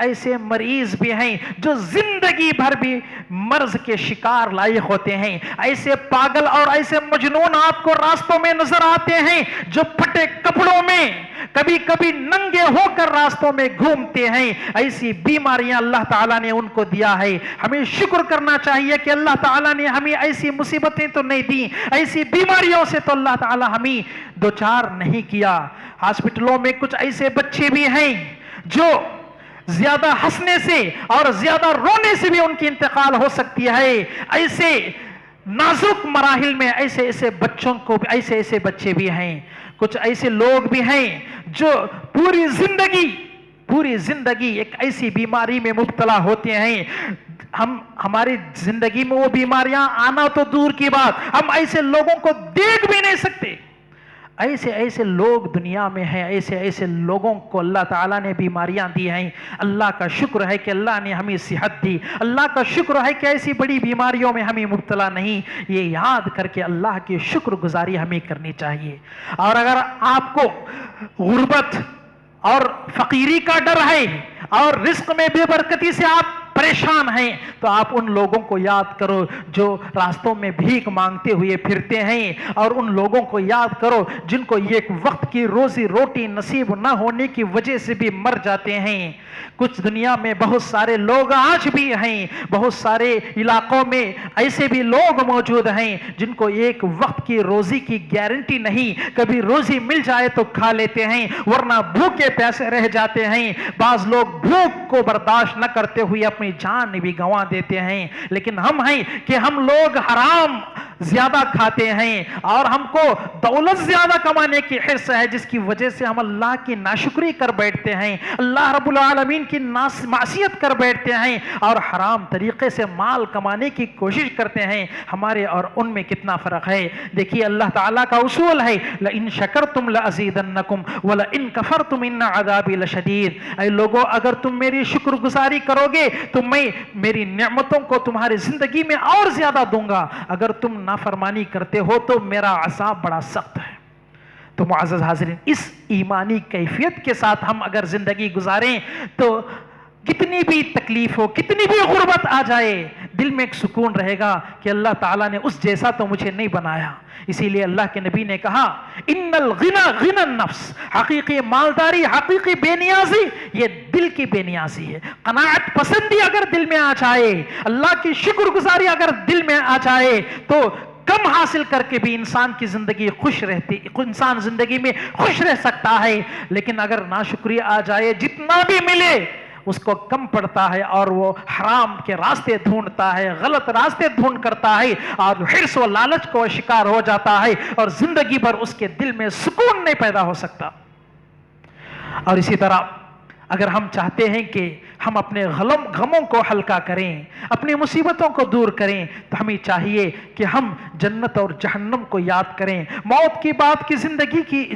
ایسے مریض بھی ہیں جو زندگی بھر بھی مرض کے شکار لائق ہوتے ہیں. ایسے پاگل اور ایسے مجنون آپ کو راستوں میں نظر آتے ہیں جو پھٹے کپڑوں میں کبھی کبھی ننگے ہو کر راستوں میں گھومتے ہیں. ایسی بیماریاں اللہ تعالیٰ نے ان کو دیا ہے. ہمیں شکر کرنا چاہیے کہ اللہ تعالیٰ نے ہمیں ایسی مصیبتیں تو نہیں دی، ایسی بیماریوں سے تو اللہ تعالیٰ ہمیں دوچار نہیں کیا. ہاسپٹلوں میں کچھ ایسے بچے بھی ہیں جو زیادہ ہنسنے سے اور زیادہ رونے سے بھی ان کی انتقال ہو سکتی ہے۔ ایسے نازک مراحل میں ایسے ایسے بچوں کو ایسے ایسے بچے بھی ہیں، کچھ ایسے لوگ بھی ہیں جو پوری زندگی ایک ایسی بیماری میں مبتلا ہوتے ہیں، ہماری زندگی میں وہ بیماریاں آنا تو دور کی بات، ہم ایسے لوگوں کو دیکھ بھی نہیں سکتے۔ ایسے ایسے لوگ دنیا میں ہیں، ایسے ایسے لوگوں کو اللہ تعالیٰ نے بیماریاں دی ہیں۔ اللہ کا شکر ہے کہ اللہ نے ہمیں صحت دی، اللہ کا شکر ہے کہ ایسی بڑی بیماریوں میں ہمیں مبتلا نہیں، یہ یاد کر کے اللہ کی شکر گزاری ہمیں کرنی چاہیے۔ اور اگر آپ کو غربت اور فقیری کا ڈر ہے اور رزق میں بے برکتی سے آپ پریشان ہیں، تو آپ ان لوگوں کو یاد کرو جو راستوں میں بھیک مانگتے ہوئے پھرتے ہیں، اور ان لوگوں کو یاد کرو جن کو ایک وقت کی روزی روٹی نصیب نہ ہونے کی وجہ سے بھی مر جاتے ہیں۔ کچھ دنیا میں بہت سارے لوگ آج بھی ہیں، بہت سارے علاقوں میں ایسے بھی لوگ موجود ہیں جن کو ایک وقت کی روزی کی گارنٹی نہیں، کبھی روزی مل جائے تو کھا لیتے ہیں ورنہ بھوکے پیسے رہ جاتے ہیں۔ بعض لوگ بھوک کو برداشت نہ کرتے ہوئے اپنی جان بھی گنوا دیتے ہیں، لیکن ہم ہیں کہ ہم لوگ حرام زیادہ کھاتے ہیں اور ہم کو دولت زیادہ کمانے کی حرص ہے، جس کی وجہ سے ہم اللہ کی ناشکری کر بیٹھتے ہیں، اللہ رب العالمین کی معصیت کر بیٹھتے ہیں اور حرام طریقے سے مال کمانے کی کوشش کرتے ہیں۔ ہمارے اور ان میں کتنا فرق ہے۔ دیکھیے اللہ تعالیٰ کا اصول ہے لَإِن شَكَرْتُمْ لَأَزِيدَنَّكُمْ وَلَإِن كَفَرْتُمْ إِنَّ عَذَابِي لَشَدِيدٌ۔ اے لوگو اگر تم میری شکر گزاری کرو گے تو میں میری نعمتوں کو تمہاری زندگی میں اور زیادہ دوں گا، اگر تم نافرمانی کرتے ہو تو میرا عذاب بڑا سخت ہے۔ تو معزز حاضرین، اس ایمانی کیفیت کے ساتھ ہم اگر زندگی گزاریں تو کتنی بھی تکلیف ہو، کتنی بھی غربت آ جائے، دل میں ایک سکون رہے گا کہ اللہ تعالیٰ نے اس جیسا تو مجھے نہیں بنایا۔ اسی لیے اللہ کے نبی نے کہا ان الغنى غنى النفس، حقیقی مالداری، حقیقی بے نیازی یہ دل کی بے نیازی ہے۔ قناعت پسندی اگر دل میں آ جائے، اللہ کی شکر گزاری اگر دل میں آ جائے تو کم حاصل کر کے بھی انسان کی زندگی انسان زندگی میں خوش رہ سکتا ہے، لیکن اگر ناشکری آ جائے جتنا بھی ملے اس کو کم پڑتا ہے اور وہ حرام کے راستے ڈھونڈتا ہے، غلط راستے ڈھونڈ کرتا ہے اور حرص و لالچ کو شکار ہو جاتا ہے اور زندگی بھر اس کے دل میں سکون نہیں پیدا ہو سکتا۔ اور اسی طرح اگر ہم چاہتے ہیں کہ ہم اپنے غموں کو ہلکا کریں، اپنی مصیبتوں کو دور کریں، تو ہمیں چاہیے کہ ہم جنت اور جہنم کو یاد کریں، موت کی بعد کی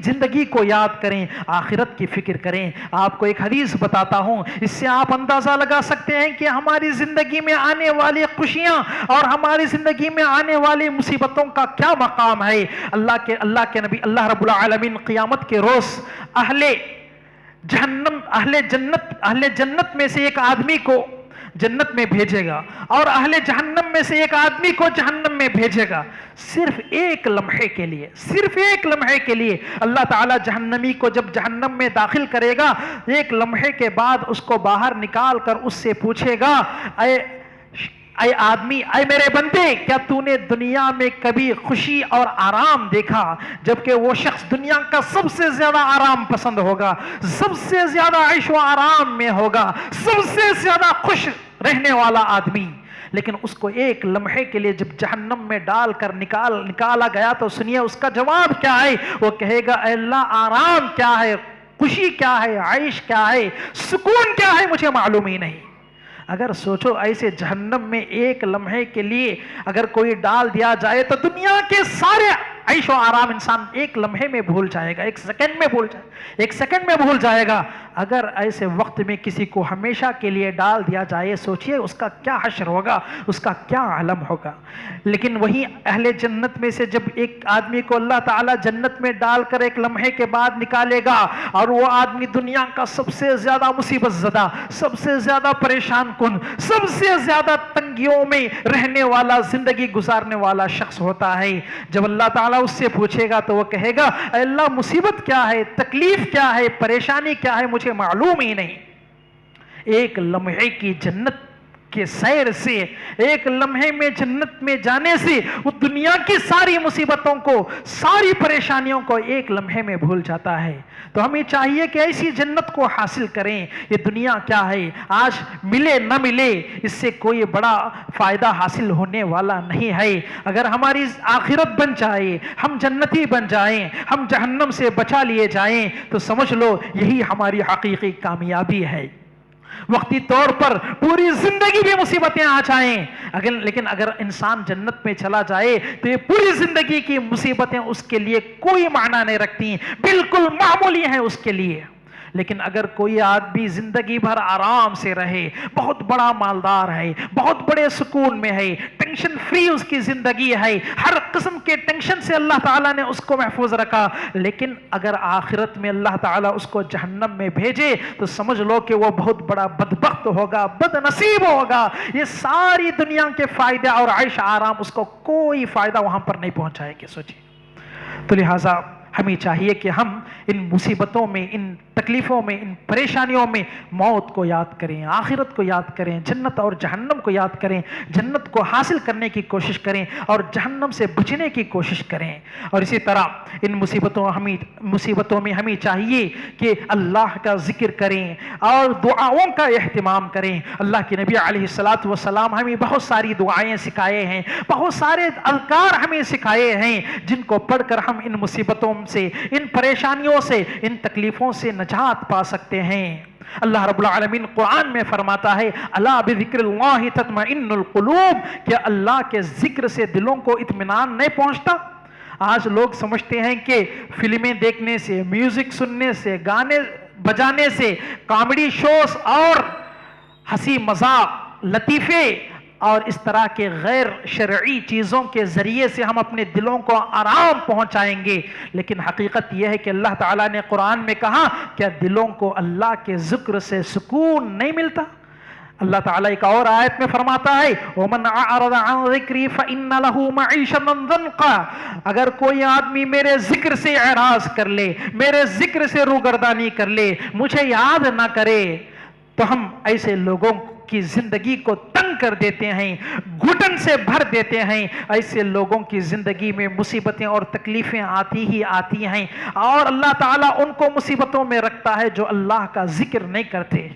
زندگی کو یاد کریں، آخرت کی فکر کریں۔ آپ کو ایک حدیث بتاتا ہوں، اس سے آپ اندازہ لگا سکتے ہیں کہ ہماری زندگی میں آنے والی خوشیاں اور ہماری زندگی میں آنے والی مصیبتوں کا کیا مقام ہے۔ اللہ کے نبی اللہ رب العالمین قیامت کے روز اہل جنت میں سے ایک آدمی کو جنت میں بھیجے گا اور اہل جہنم میں سے ایک آدمی کو جہنم میں بھیجے گا، صرف ایک لمحے کے لیے اللہ تعالیٰ جہنمی کو جب جہنم میں داخل کرے گا، ایک لمحے کے بعد اس کو باہر نکال کر اس سے پوچھے گا اے آدمی، اے میرے بندے، کیا تو نے دنیا میں کبھی خوشی اور آرام دیکھا؟ جبکہ وہ شخص دنیا کا سب سے زیادہ آرام پسند ہوگا، سب سے زیادہ عیش و آرام میں ہوگا، سب سے زیادہ خوش رہنے والا آدمی، لیکن اس کو ایک لمحے کے لیے جب جہنم میں ڈال کر نکالا گیا تو سنیے اس کا جواب کیا ہے۔ وہ کہے گا اے اللہ، آرام کیا ہے، خوشی کیا ہے، عیش کیا ہے، سکون کیا ہے، مجھے معلوم ہی نہیں۔ اگر سوچو ایسے جہنم میں ایک لمحے کے لیے اگر کوئی ڈال دیا جائے تو دنیا کے سارے عیش و آرام انسان ایک لمحے میں بھول جائے گا، ایک سیکنڈ میں بھول جائے گا۔ اگر ایسے وقت میں کسی کو ہمیشہ کے لیے ڈال دیا جائے، سوچئے اس کا کیا حشر ہوگا، اس کا کیا عالم ہوگا۔ لیکن وہیں اہل جنت میں سے جب ایک آدمی کو اللہ تعالیٰ جنت میں ڈال کر ایک لمحے کے بعد نکالے گا اور وہ آدمی دنیا کا سب سے زیادہ مصیبت زدہ، سب سے زیادہ پریشان کن، سب سے زیادہ تنگیوں میں رہنے والا، زندگی گزارنے والا شخص ہوتا ہے، جب اللہ تعالیٰ اس سے پوچھے گا تو وہ کہے گا اے اللہ، مصیبت کیا ہے، تکلیف کیا ہے، پریشانی کیا ہے، مجھے معلوم ہی نہیں۔ ایک لمحے کی جنت کے سیر سے، ایک لمحے میں جنت میں جانے سے وہ دنیا کی ساری مصیبتوں کو، ساری پریشانیوں کو ایک لمحے میں بھول جاتا ہے۔ تو ہمیں چاہیے کہ ایسی جنت کو حاصل کریں۔ یہ دنیا کیا ہے، آج ملے نہ ملے اس سے کوئی بڑا فائدہ حاصل ہونے والا نہیں ہے۔ اگر ہماری آخرت بن جائے، ہم جنتی بن جائیں، ہم جہنم سے بچا لیے جائیں، تو سمجھ لو یہی ہماری حقیقی کامیابی ہے۔ وقتی طور پر پوری زندگی بھی مصیبتیں آ جائیں، لیکن اگر انسان جنت میں چلا جائے تو یہ پوری زندگی کی مصیبتیں اس کے لیے کوئی معنی نہیں رکھتی، بالکل معمولی ہیں اس کے لیے۔ لیکن اگر کوئی آدمی زندگی بھر آرام سے رہے، بہت بڑا مالدار ہے، بہت بڑے سکون میں ہے، ٹینشن فری اس کی زندگی ہے، ہر قسم کے ٹینشن سے اللہ تعالیٰ نے اس کو محفوظ رکھا، لیکن اگر آخرت میں اللہ تعالیٰ اس کو جہنم میں بھیجے تو سمجھ لو کہ وہ بہت بڑا بدبخت ہوگا، بد نصیب ہوگا۔ یہ ساری دنیا کے فائدے اور عیش آرام اس کو کوئی فائدہ وہاں پر نہیں پہنچائے گے۔ سوچیے، تو لہٰذا ہمیں چاہیے کہ ہم ان مصیبتوں میں، ان تکلیفوں میں، ان پریشانیوں میں موت کو یاد کریں، آخرت کو یاد کریں، جنت اور جہنم کو یاد کریں، جنت کو حاصل کرنے کی کوشش کریں اور جہنم سے بچنے کی کوشش کریں۔ اور اسی طرح ان مصیبتوں میں ہمیں چاہیے کہ اللہ کا ذکر کریں اور دعاؤں کا اہتمام کریں۔ اللہ کے نبی علیہ الصلاۃ والسلام ہمیں بہت ساری دعائیں سکھائے ہیں، بہت سارے اذکار ہمیں سکھائے ہیں جن کو پڑھ کر ہم ان مصیبتوں سے، ان پریشانیوں سے، ان تکلیفوں سے نجات پا سکتے ہیں۔ اللہ رب العالمین قرآن میں فرماتا ہے الا بذکر اللہ تطمئن القلوب، کہ اللہ کے ذکر سے دلوں کو اطمینان نہیں پہنچتا۔ آج لوگ سمجھتے ہیں کہ فلمیں دیکھنے سے، میوزک سننے سے، گانے بجانے سے، کامیڈی شوز اور ہنسی مذاق، لطیفے اور اس طرح کے غیر شرعی چیزوں کے ذریعے سے ہم اپنے دلوں کو آرام پہنچائیں گے، لیکن حقیقت یہ ہے کہ اللہ تعالیٰ نے قرآن میں کہا کہ دلوں کو اللہ کے ذکر سے سکون نہیں ملتا۔ اللہ تعالیٰ ایک اور آیت میں فرماتا ہے وَمَنْ أَعْرَضَ عَنْ ذِكْرِي فَإِنَّ لَهُ مَعِيشَةً ضَنْكًا، اگر کوئی آدمی میرے ذکر سے اعراض کر لے، میرے ذکر سے روگردانی کر لے، مجھے یاد نہ کرے، تو ہم ایسے لوگوں کی زندگی کو تنگ کر دیتے ہیں، گھٹن سے بھر دیتے ہیں۔ ایسے لوگوں کی زندگی میں مصیبتیں اور تکلیفیں آتی ہی آتی ہیں، اور اللہ تعالیٰ ان کو مصیبتوں میں رکھتا ہے جو اللہ کا ذکر نہیں کرتے۔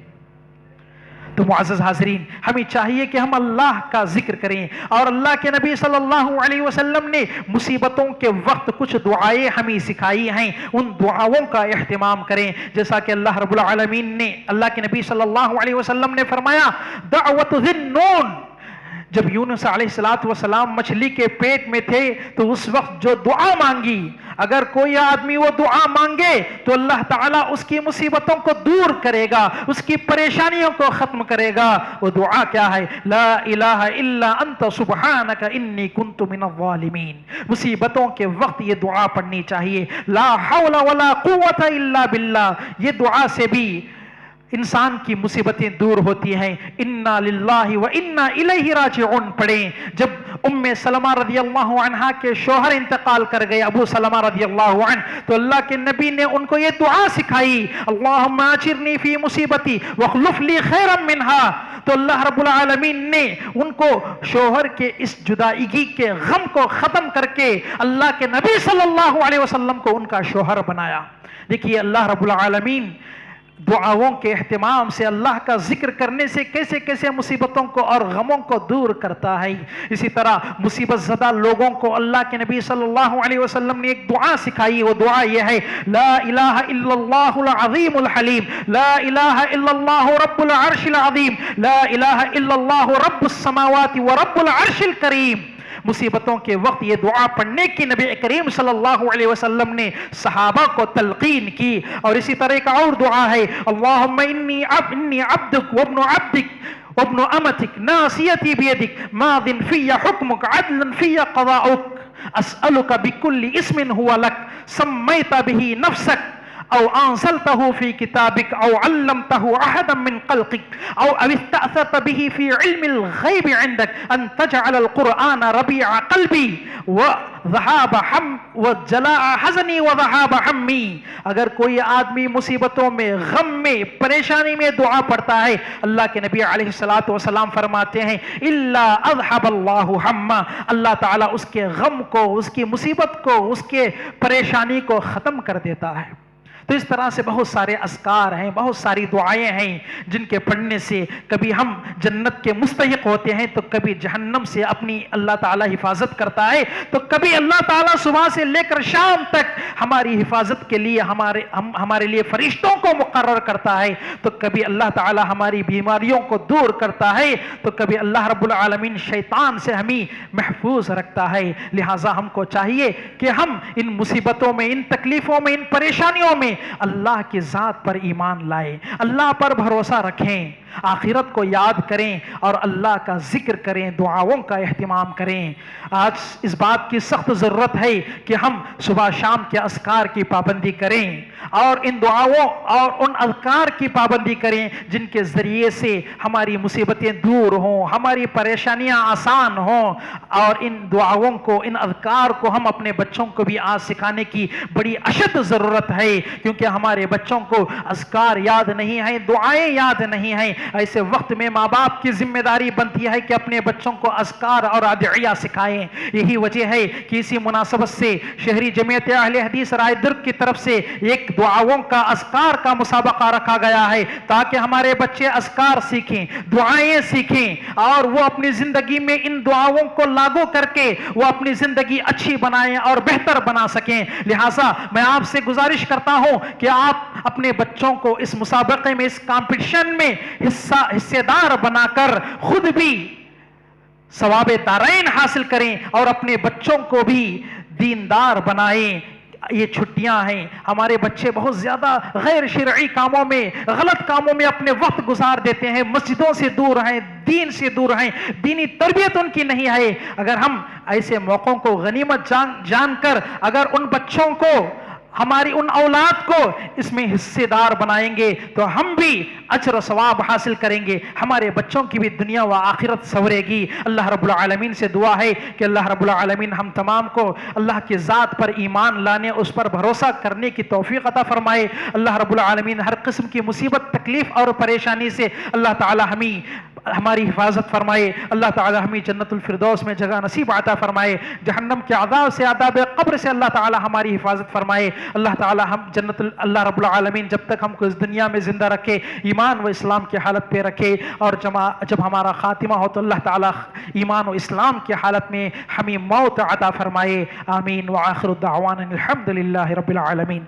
تو معزز حاضرین، ہمیں چاہیے کہ ہم اللہ کا ذکر کریں، اور اللہ کے نبی صلی اللہ علیہ وسلم نے مصیبتوں کے وقت کچھ دعائیں ہمیں سکھائی ہیں، ان دعاؤں کا اہتمام کریں۔ جیسا کہ اللہ رب العالمین نے، اللہ کے نبی صلی اللہ علیہ وسلم نے فرمایا دعوت ذی النون، جب یونس علیہ السلام مچھلی کے پیٹ میں تھے تو اس وقت جو دعا مانگی، اگر کوئی آدمی وہ دعا مانگے تو اللہ تعالیٰ اس کی مصیبتوں کو دور کرے گا، اس کی پریشانیوں کو ختم کرے گا۔ وہ دعا کیا ہے؟ لا الہ الا انت سبحانک انی کنت من الظالمین۔ مصیبتوں کے وقت یہ دعا پڑھنی چاہیے، لا حول ولا قوت الا باللہ۔ یہ دعا سے بھی انسان کی مصیبتیں دور ہوتی ہیں۔ انا للہ و انا الیہ راجعون پڑھیں۔ جب ام سلمہ رضی اللہ عنہا کے شوہر انتقال کر گئے، ابو سلمہ رضی اللہ عنہ، تو اللہ کے نبی نے ان کو یہ دعا سکھائی اللہم اجرنی فی مصیبتی واخلف لی خیرا منہا۔ تو اللہ رب العالمین نے ان کو شوہر کے اس جدائیگی کے غم کو ختم کر کے اللہ کے نبی صلی اللہ علیہ وسلم کو ان کا شوہر بنایا۔ دیکھیے اللہ رب العالمین دعاؤں کے اہتمام سے، اللہ کا ذکر کرنے سے کیسے کیسے مصیبتوں کو اور غموں کو دور کرتا ہے۔ اسی طرح مصیبت زدہ لوگوں کو اللہ کے نبی صلی اللہ علیہ وسلم نے ایک دعا سکھائی، وہ دعا یہ ہے لا الہ الا اللہ العظیم الحلیم، لا الہ الا اللہ رب العرش العظیم، لا الہ الا اللہ رب السماوات ورب العرش الکریم۔ مصیبتوں کے وقت یہ دعا پڑھنے کی نبی کریم صلی اللہ علیہ وسلم نے صحابہ کو تلقین کی۔ اور اسی طرح ایک اور دعا ہے اللہم انی عبدک وابن عبدک وابن امتک ناصیتی بیدک ماض فی حکمک عدل فی قضاؤک اسألک بکل اسم ہوا لک سمیت به نفسک او انزلته في كتابك او علمته احدا من خلقك او استأثرت به في علم الغيب عندك ان تجعل القرآن ربيع قلبي ذہاب ہم وجلاء حزنی وذہاب ہمی، اگر کوئی آدمی مصیبتوں میں، غم میں، پریشانی میں دعا پڑھتا ہے، اللہ کے نبی علیہ الصلوۃ والسلام فرماتے ہیں الا اذهب اللہ ہمہ، اللہ تعالیٰ اس کے غم کو، اس کی مصیبت کو، اس کے پریشانی کو ختم کر دیتا ہے۔ تو اس طرح سے بہت سارے اذکار ہیں، بہت ساری دعائیں ہیں جن کے پڑھنے سے کبھی ہم جنت کے مستحق ہوتے ہیں، تو کبھی جہنم سے اپنی اللہ تعالیٰ حفاظت کرتا ہے، تو کبھی اللہ تعالیٰ صبح سے لے کر شام تک ہماری حفاظت کے لیے ہمارے لیے فرشتوں کو مقرر کرتا ہے، تو کبھی اللہ تعالیٰ ہماری بیماریوں کو دور کرتا ہے، تو کبھی اللہ رب العالمین شیطان سے ہمیں محفوظ رکھتا ہے۔ لہٰذا ہم کو چاہیے کہ ہم ان مصیبتوں میں، ان تکلیفوں میں، ان پریشانیوں میں اللہ کی ذات پر ایمان لائیں، اللہ پر بھروسہ رکھیں، آخرت کو یاد کریں اور اللہ کا ذکر کریں، دعاؤں کا اہتمام کریں۔ آج اس بات کی سخت ضرورت ہے کہ ہم صبح شام کے اذکار کی پابندی کریں اور ان دعاؤں اور ان اذکار کی پابندی کریں جن کے ذریعے سے ہماری مصیبتیں دور ہوں، ہماری پریشانیاں آسان ہوں، اور ان دعاؤں کو، ان اذکار کو ہم اپنے بچوں کو بھی آج سکھانے کی بڑی اشد ضرورت ہے، کیونکہ ہمارے بچوں کو اذکار یاد نہیں ہیں، دعائیں یاد نہیں ہیں۔ ایسے وقت میں ماں باپ کی ذمہ داری بنتی ہے کہ اپنے بچوں کو اذکار اور ادعیہ سکھائیں۔ یہی وجہ ہے کہ اسی مناسبت سے شہری جمعیت اہل حدیث رائے درگ کی طرف سے ایک دعاؤں کا، اذکار کا مسابقہ رکھا گیا ہے، تاکہ ہمارے بچے اذکار سیکھیں، دعائیں سیکھیں، اور وہ اپنی زندگی میں ان دعاؤں کو لاگو کر کے وہ اپنی زندگی اچھی بنائیں اور بہتر بنا سکیں۔ لہٰذا میں آپ سے گزارش کرتا ہوں کہ آپ اپنے بچوں کو اس مسابقے میں، اس کمپٹیشن میں حصے دار بنا کر خود بھی ثواب دارین حاصل کریں اور اپنے بچوں کو بھی دیندار بنائیں۔ یہ چھٹیاں ہیں، ہمارے بچے بہت زیادہ غیر شرعی کاموں میں، غلط کاموں میں اپنے وقت گزار دیتے ہیں، مسجدوں سے دور ہیں، دین سے دور ہیں، دینی تربیت ان کی نہیں ہے۔ اگر ہم ایسے موقعوں کو غنیمت جان کر اگر ان بچوں کو، ہماری ان اولاد کو اس میں حصے دار بنائیں گے تو ہم بھی اجر و ثواب حاصل کریں گے، ہمارے بچوں کی بھی دنیا و آخرت سنورے گی۔ اللہ رب العالمین سے دعا ہے کہ اللہ رب العالمین ہم تمام کو اللہ کی ذات پر ایمان لانے، اس پر بھروسہ کرنے کی توفیق عطا فرمائے۔ اللہ رب العالمین ہر قسم کی مصیبت، تکلیف اور پریشانی سے اللہ تعالی ہماری حفاظت فرمائے۔ اللہ تعالی ہمیں جنت الفردوس میں جگہ نصیب عطا فرمائے، جہنم کے عذاب سے، عذاب قبر سے اللہ تعالی ہماری حفاظت فرمائے۔ اللہ تعالی ہم اللہ رب العالمین جب تک ہم کو اس دنیا میں زندہ رکھے، ایمان و اسلام کی حالت پہ رکھے، اور جب ہمارا خاتمہ ہو تو اللہ تعالی ایمان و اسلام کی حالت میں ہمیں موت عطا فرمائے۔ آمین۔ وآخر الدعوانا الحمد للہ رب العالمین۔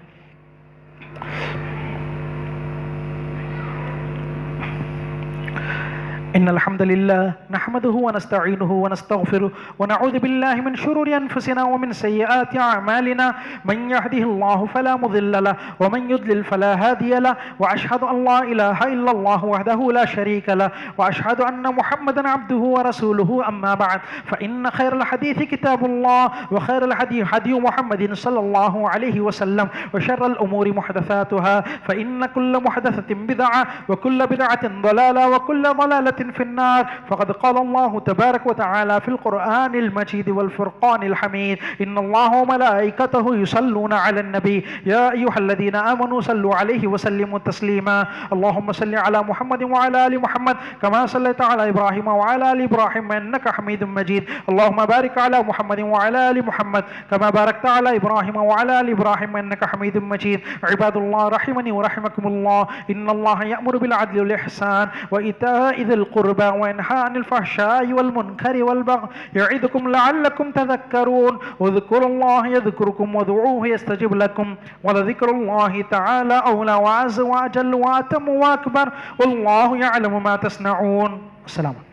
إن الحمد لله نحمده ونستعينه ونستغفره ونعوذ بالله من شرور أنفسنا ومن سيئات أعمالنا، من يهده الله فلا مضل له ومن يضلل فلا هادي له، وأشهد أن لا إله إلا الله وحده لا شريك له، وأشهد أن محمدا عبده ورسوله. أما بعد، فإن خير الحديث كتاب الله، وخير الهدي هدي محمد صلى الله عليه وسلم، وشر الأمور محدثاتها، فإن كل محدثة بدعة، وكل بدعة ضلالة، وكل ضلالة في النار. فقد قال الله تبارك وتعالى في القرآن المجيد والفرقان الحميد: إن الله وملائكته يصلون على النبي يا أيها الذين آمنوا صلوا عليه وسلموا تسليما. اللهم صل على محمد وعلى آل محمد كما صليت على إبراهيم وعلى آل إبراهيم إنك حميد مجيد. اللهم بارك على محمد وعلى آل محمد كما باركت على إبراهيم وعلى آل إبراهيم إنك حميد مجيد. عباد الله رحمني ورحمكم الله، إن الله يأمر بالعدل والإحسان وإيتاء ذي القربى وينهى عن الفحشاء والمنكر والبغي يعظكم لعلكم تذكرون. واذكروا الله يذكركم وادعوه يستجب لكم، ولذكر الله تعالى أولى وعز وأجل وأتم وأكبر، والله يعلم ما تصنعون. السلام.